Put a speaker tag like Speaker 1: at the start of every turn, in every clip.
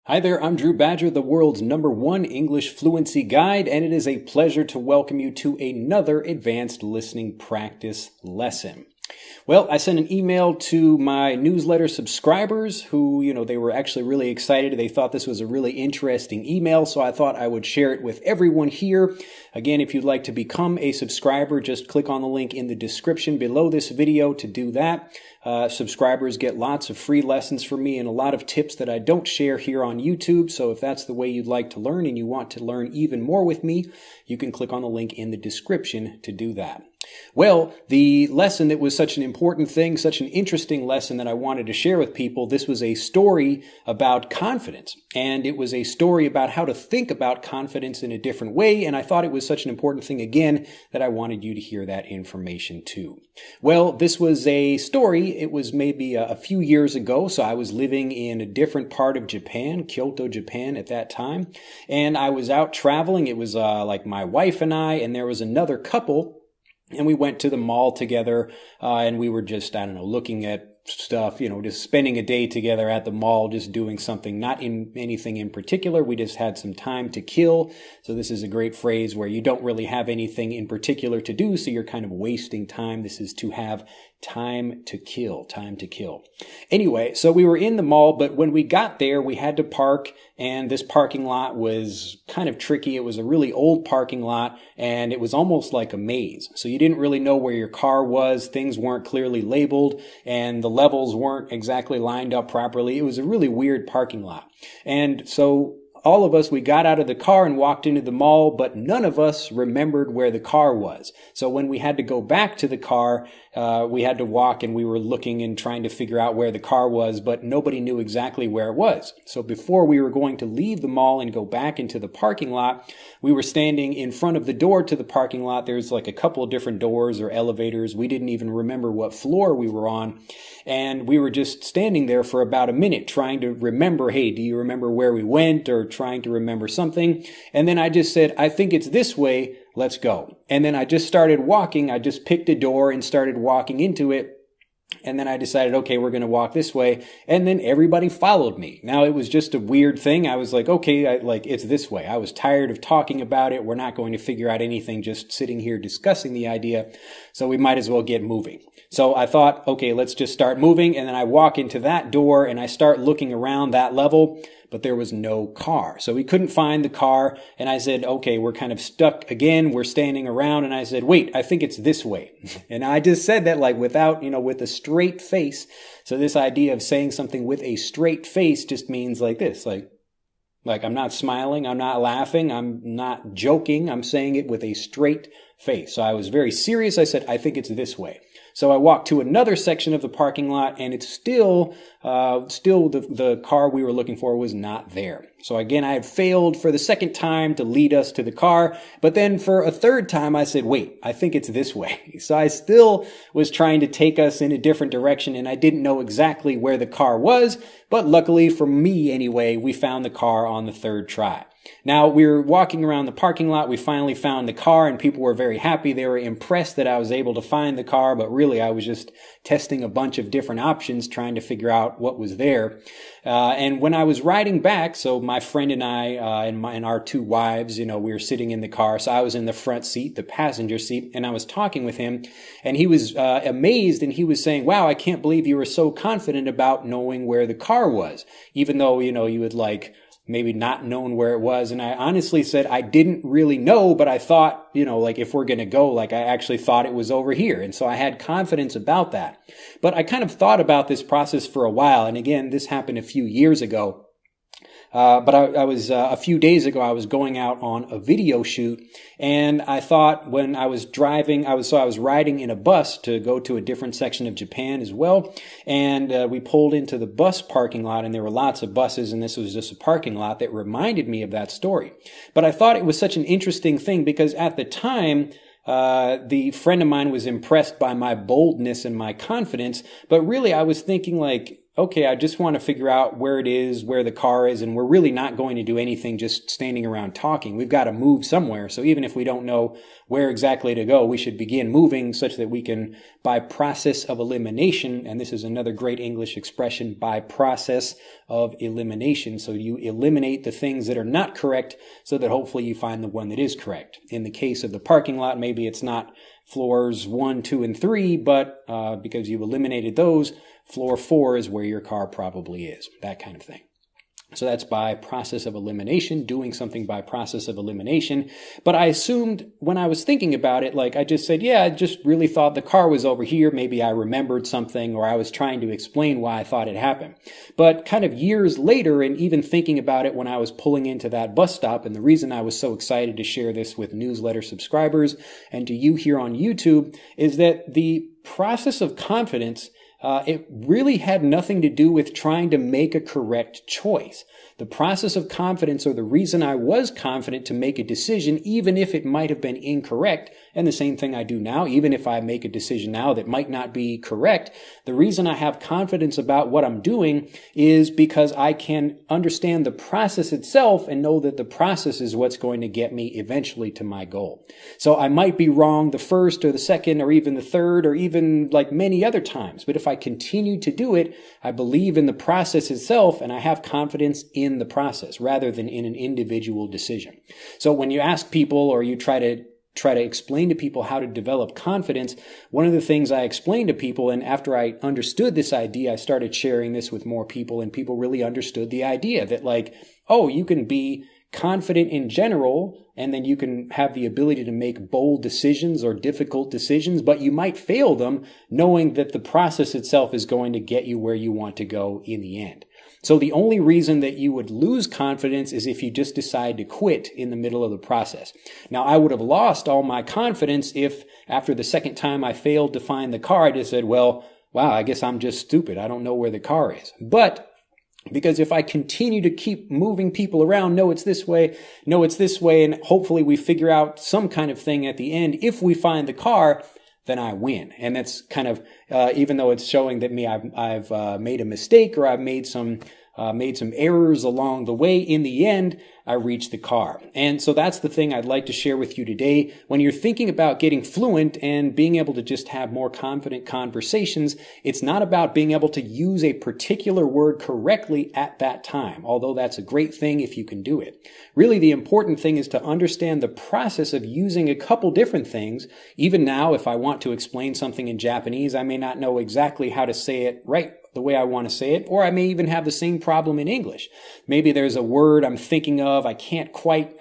Speaker 1: Hi there, I'm Drew Badger, the world's #1 English fluency guide, and it is a pleasure to welcome you to another advanced listening practice lesson. Well, I sent an email to my newsletter subscribers who, they were actually really excited. They thought this was a really interesting email, so I thought I would share it with everyone here. Again, if you'd like to become a subscriber, just click on the link in the description below this video to do that. Subscribers get lots of free lessons from me and a lot of tips that I don't share here on YouTube. So if that's the way you'd like to learn and you want to learn even more with me, you can click on the link in the description to do that. Well, the lesson that was such an important thing, such an interesting lesson that I wanted to share with people, this was a story about confidence. And it was a story about how to think about confidence in a different way. And I thought it was such an important thing, again, that I wanted you to hear that information too. Well, this was a story. It was maybe a few years ago. So I was living in a different part of Japan, Kyoto, Japan at that time. And I was out traveling. It was like my wife and I, and there was another couple. And we went to the mall together, and we were just, looking at stuff, just spending a day together at the mall, just doing something, not in anything in particular. We just had some time to kill. So this is a great phrase where you don't really have anything in particular to do, so you're kind of wasting time. This is to have time to kill, time to kill. Anyway, so we were in the mall, but when we got there, we had to park, and this parking lot was kind of tricky. It was a really old parking lot, and it was almost like a maze. So you didn't really know where your car was. Things weren't clearly labeled, and the levels weren't exactly lined up properly. It was a really weird parking lot. And so all of us, we got out of the car and walked into the mall, but none of us remembered where the car was. So when we had to go back to the car, we had to walk, and we were looking and trying to figure out where the car was, but nobody knew exactly where it was. So before we were going to leave the mall and go back into the parking lot, we were standing in front of the door to the parking lot. There's like a couple of different doors or elevators. We didn't even remember what floor we were on. And we were just standing there for about a minute trying to remember, hey, do you remember where we went, or trying to remember something? And then I just said, I think it's this way. Let's go. And then I just started walking. I just picked a door and started walking into it. And then I decided, okay, we're going to walk this way. And then everybody followed me. Now, it was just a weird thing. I was like, okay, it's this way. I was tired of talking about it. We're not going to figure out anything just sitting here discussing the idea. So we might as well get moving. So I thought, okay, let's just start moving. And then I walk into that door and I start looking around that level, but there was no car. So we couldn't find the car. And I said, okay, we're kind of stuck again. We're standing around. And I said, wait, I think it's this way. And I just said that without, with a straight face. So this idea of saying something with a straight face just means like this, like I'm not smiling, I'm not laughing, I'm not joking. I'm saying it with a straight face. So I was very serious. I said, I think it's this way. So I walked to another section of the parking lot, and it's still the car we were looking for was not there. So again, I had failed for the second time to lead us to the car. But then for a third time, I said, wait, I think it's this way. So I still was trying to take us in a different direction, and I didn't know exactly where the car was. But luckily for me anyway, we found the car on the third try. Now, we were walking around the parking lot. We finally found the car, and people were very happy. They were impressed that I was able to find the car, but really I was just testing a bunch of different options, trying to figure out what was there. And when I was riding back, so my friend and I and our two wives, we were sitting in the car. So I was in the front seat, the passenger seat, and I was talking with him, and he was amazed, and he was saying, wow, I can't believe you were so confident about knowing where the car was, even though, you would maybe not known where it was. And I honestly said, I didn't really know, but I thought, if we're going to go, I actually thought it was over here. And so I had confidence about that. But I kind of thought about this process for a while. And again, this happened a few years ago. But I was, a few days ago, I was going out on a video shoot, and I thought when I was driving, I was riding in a bus to go to a different section of Japan as well. And, we pulled into the bus parking lot, and there were lots of buses, and this was just a parking lot that reminded me of that story. But I thought it was such an interesting thing because at the time, the friend of mine was impressed by my boldness and my confidence, but really I was thinking okay, I just want to figure out where it is, where the car is, and we're really not going to do anything just standing around talking. We've got to move somewhere. So even if we don't know where exactly to go, we should begin moving such that we can, by process of elimination, and this is another great English expression, by process of elimination. So you eliminate the things that are not correct so that hopefully you find the one that is correct. In the case of the parking lot, maybe it's not floors 1, 2, and 3, but because you've eliminated those, floor 4 is where your car probably is, that kind of thing. So that's by process of elimination, doing something by process of elimination. But I assumed when I was thinking about it, like I just said, yeah, I just really thought the car was over here. Maybe I remembered something, or I was trying to explain why I thought it happened. But kind of years later, and even thinking about it when I was pulling into that bus stop, and the reason I was so excited to share this with newsletter subscribers and to you here on YouTube, is that the process of confidence it really had nothing to do with trying to make a correct choice. The process of confidence, or the reason I was confident to make a decision, even if it might have been incorrect, and the same thing I do now, even if I make a decision now that might not be correct, the reason I have confidence about what I'm doing is because I can understand the process itself and know that the process is what's going to get me eventually to my goal. So I might be wrong the first or the second or even the third or even like many other times, but if I continue to do it, I believe in the process itself and I have confidence in the process rather than in an individual decision. So when you ask people or you try to explain to people how to develop confidence, one of the things I explain to people, and after I understood this idea, I started sharing this with more people, and people really understood the idea that like, oh, you can be confident in general, and then you can have the ability to make bold decisions or difficult decisions, but you might fail them knowing that the process itself is going to get you where you want to go in the end. So the only reason that you would lose confidence is if you just decide to quit in the middle of the process. Now, I would have lost all my confidence if after the second time I failed to find the car, I just said, well, wow, I guess I'm just stupid. I don't know where the car is. But because if I continue to keep moving people around, no, it's this way, no, it's this way, and hopefully we figure out some kind of thing at the end, if we find the car, then I win. And that's kind of, even though it's showing that I've made a mistake or I've made some errors along the way, in the end, I reach the car. And so that's the thing I'd like to share with you today. When you're thinking about getting fluent and being able to just have more confident conversations, it's not about being able to use a particular word correctly at that time, although that's a great thing if you can do it. Really, the important thing is to understand the process of using a couple different things. Even now, if I want to explain something in Japanese, I may not know exactly how to say it right the way I want to say it, or I may even have the same problem in English. Maybe there's a word I'm thinking of, I can't quite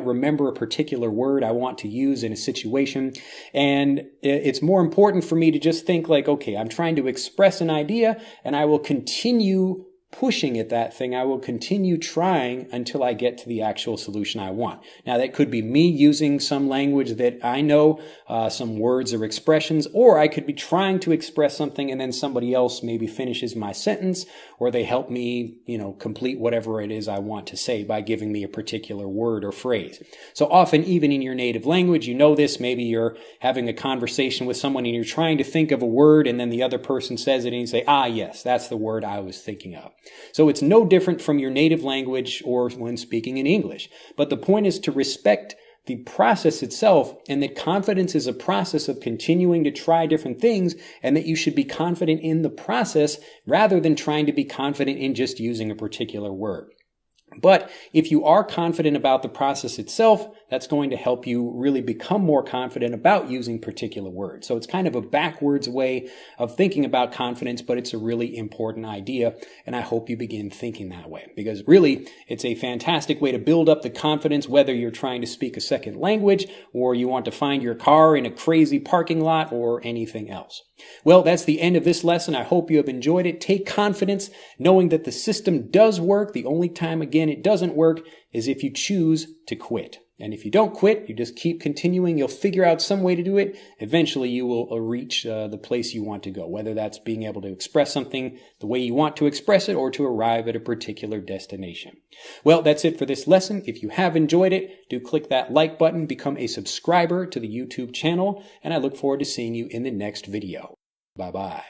Speaker 1: remember a particular word I want to use in a situation, and it's more important for me to just think like, okay, I'm trying to express an idea, and I will continue pushing at that thing. I will continue trying until I get to the actual solution I want. Now, that could be me using some language that I know, some words or expressions, or I could be trying to express something and then somebody else maybe finishes my sentence, or they help me, complete whatever it is I want to say by giving me a particular word or phrase. So often, even in your native language, you know this, maybe you're having a conversation with someone and you're trying to think of a word and then the other person says it and you say, ah, yes, that's the word I was thinking of. So it's no different from your native language or when speaking in English. But the point is to respect the process itself, and that confidence is a process of continuing to try different things, and that you should be confident in the process rather than trying to be confident in just using a particular word. But if you are confident about the process itself, that's going to help you really become more confident about using particular words. So it's kind of a backwards way of thinking about confidence, but it's a really important idea, and I hope you begin thinking that way. Because really, it's a fantastic way to build up the confidence, whether you're trying to speak a second language, or you want to find your car in a crazy parking lot, or anything else. Well, that's the end of this lesson. I hope you have enjoyed it. Take confidence, knowing that the system does work. The only time, again, it doesn't work is if you choose to quit. And if you don't quit, you just keep continuing, you'll figure out some way to do it. Eventually, you will reach the place you want to go, whether that's being able to express something the way you want to express it or to arrive at a particular destination. Well, that's it for this lesson. If you have enjoyed it, do click that like button, become a subscriber to the YouTube channel, and I look forward to seeing you in the next video. Bye-bye.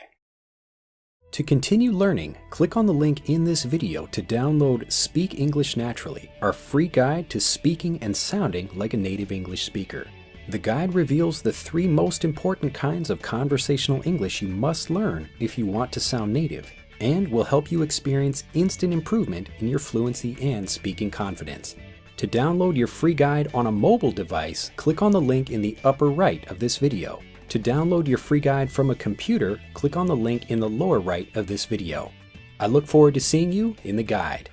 Speaker 1: To continue learning, click on the link in this video to download Speak English Naturally, our free guide to speaking and sounding like a native English speaker. The guide reveals the 3 most important kinds of conversational English you must learn if you want to sound native, and will help you experience instant improvement in your fluency and speaking confidence. To download your free guide on a mobile device, click on the link in the upper right of this video. To download your free guide from a computer, click on the link in the lower right of this video. I look forward to seeing you in the guide.